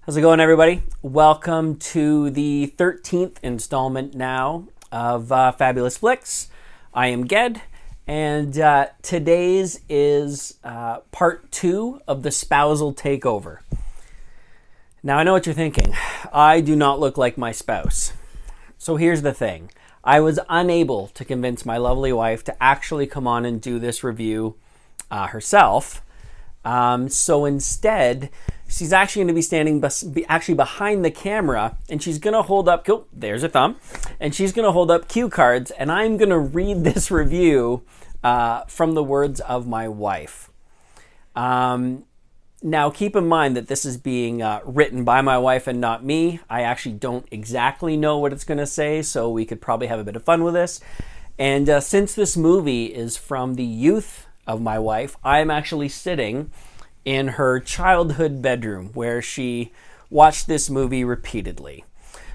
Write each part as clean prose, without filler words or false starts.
How's it going, everybody? Welcome to the 13th installment now of Fabulous Flicks. I am Ged, and today's is part 2 of the spousal takeover. Now, I know what you're thinking. I do not look like my spouse. So here's the thing. I was unable to convince my lovely wife to actually come on and do this review herself. So instead, she's actually going to be standing behind the camera, and she's going to hold up, there's a thumb, and she's going to hold up cue cards, and I'm going to read this review from the words of my wife. Now, keep in mind that this is being written by my wife and not me. I actually don't exactly know what it's going to say, so we could probably have a bit of fun with this. And since this movie is from the youth of my wife, I'm actually sitting in her childhood bedroom where she watched this movie repeatedly.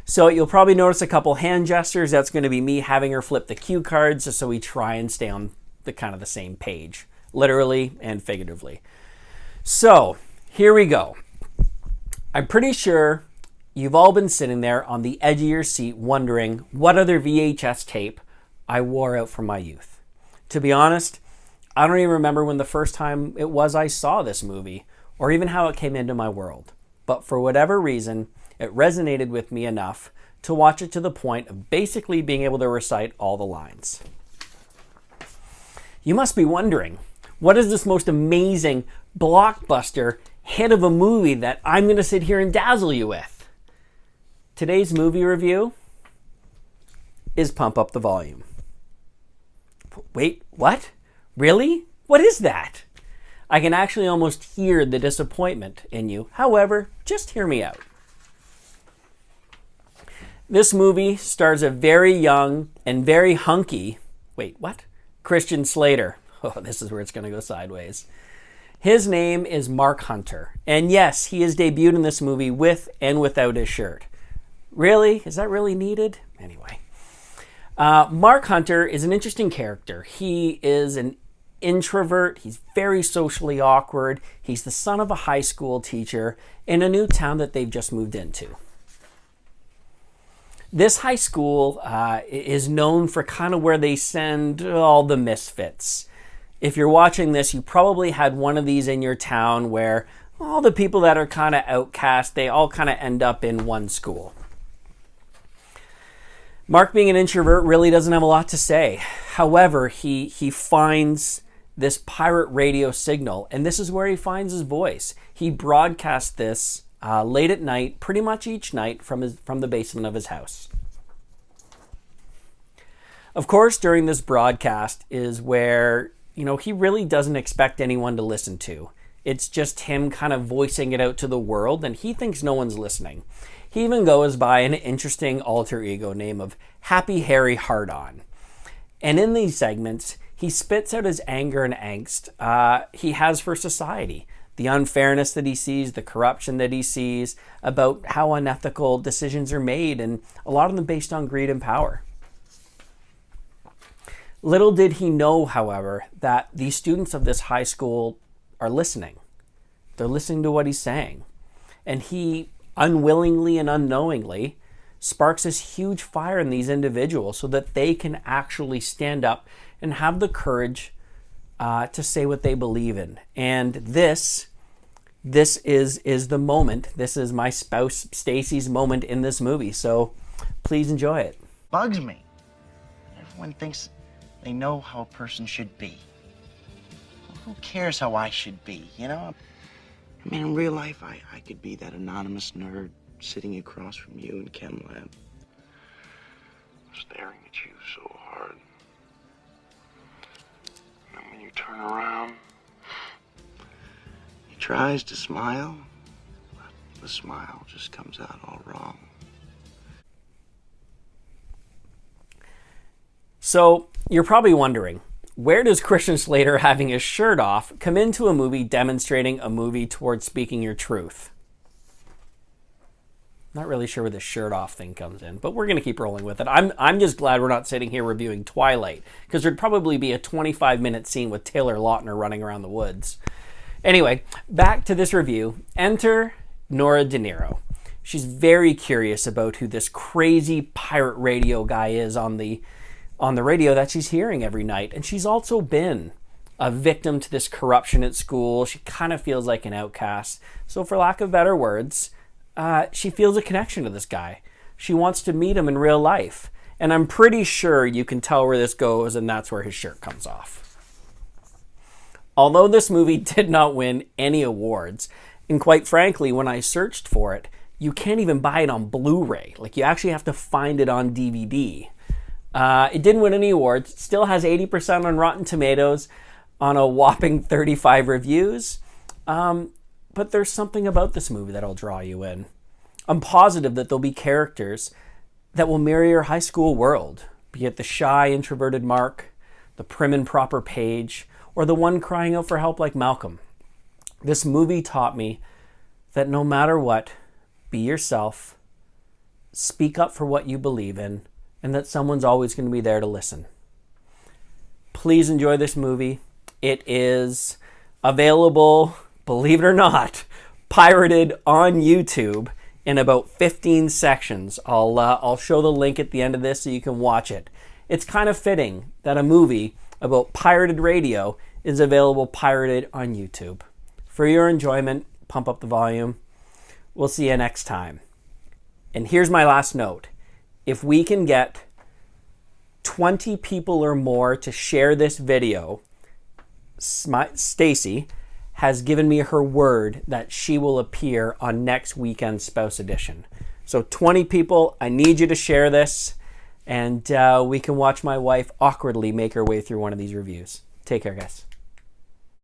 So you'll probably notice a couple hand gestures. That's going to be me having her flip the cue cards just so we try and stay on the same page, literally and figuratively. So here we go. I'm pretty sure you've all been sitting there on the edge of your seat wondering what other VHS tape I wore out from my youth. To be honest, I don't even remember when the first time it was I saw this movie, or even how it came into my world. But for whatever reason, it resonated with me enough to watch it to the point of basically being able to recite all the lines. You must be wondering, what is this most amazing blockbuster hit of a movie that I'm going to sit here and dazzle you with? Today's movie review is Pump Up the Volume. Wait, what? Really? What is that? I can actually almost hear the disappointment in you. However, just hear me out. This movie stars a very young and very hunky, Christian Slater. Oh, this is where it's going to go sideways. His name is Mark Hunter. And yes, he is debuted in this movie with and without his shirt. Really? Is that really needed? Anyway. Mark Hunter is an interesting character. He is an introvert. He's very socially awkward. He's the son of a high school teacher in a new town that they've just moved into. This high school is known for kind of where they send all the misfits. If you're watching this, you probably had one of these in your town where all the people that are kind of outcast, they all kind of end up in one school. Mark, being an introvert, really doesn't have a lot to say. However, he finds this pirate radio signal, and this is where he finds his voice. He broadcasts this late at night, pretty much each night from the basement of his house. Of course, during this broadcast is where, he really doesn't expect anyone to listen to. It's just him kind of voicing it out to the world, and he thinks no one's listening. He even goes by an interesting alter ego name of Happy Harry Hardon. And in these segments, he spits out his anger and angst he has for society, the unfairness that he sees, the corruption that he sees, about how unethical decisions are made, and a lot of them based on greed and power. Little did he know, however, that the students of this high school are listening. They're listening to what he's saying. And he unwillingly and unknowingly sparks this huge fire in these individuals so that they can actually stand up and have the courage to say what they believe in. And this is the moment. This is my spouse Stacy's moment in this movie. So please enjoy it. Bugs me. Everyone thinks they know how a person should be. Well, who cares how I should be, I mean, in real life, I could be that anonymous nerd sitting across from you in chem lab, staring at you so hard. And then when you turn around, he tries to smile, but the smile just comes out all wrong. So you're probably wondering, where does Christian Slater having his shirt off come into a movie demonstrating a movie towards speaking your truth? Not really sure where the shirt off thing comes in, but we're going to keep rolling with it. I'm just glad we're not sitting here reviewing Twilight, because there'd probably be a 25-minute scene with Taylor Lautner running around the woods. Anyway, back to this review. Enter Nora De Niro. She's very curious about who this crazy pirate radio guy is on the radio that she's hearing every night. And she's also been a victim to this corruption at school. She kind of feels like an outcast. So for lack of better words, she feels a connection to this guy. She wants to meet him in real life. And I'm pretty sure you can tell where this goes, and that's where his shirt comes off. Although this movie did not win any awards, and quite frankly, when I searched for it, you can't even buy it on Blu-ray. Like, you actually have to find it on DVD. It didn't win any awards. It still has 80% on Rotten Tomatoes on a whopping 35 reviews. But there's something about this movie that'll draw you in. I'm positive that there'll be characters that will mirror your high school world, be it the shy, introverted Mark, the prim and proper Paige, or the one crying out for help like Malcolm. This movie taught me that no matter what, be yourself, speak up for what you believe in, and that someone's always going to be there to listen. Please enjoy this movie. It is available, believe it or not, pirated on YouTube in about 15 sections. I'll show the link at the end of this so you can watch it. It's kind of fitting that a movie about pirated radio is available pirated on YouTube. For your enjoyment, pump up the volume. We'll see you next time. And here's my last note. If we can get 20 people or more to share this video, Stacy has given me her word that she will appear on next weekend's Spouse Edition. So 20 people, I need you to share this, and we can watch my wife awkwardly make her way through one of these reviews. Take care, guys.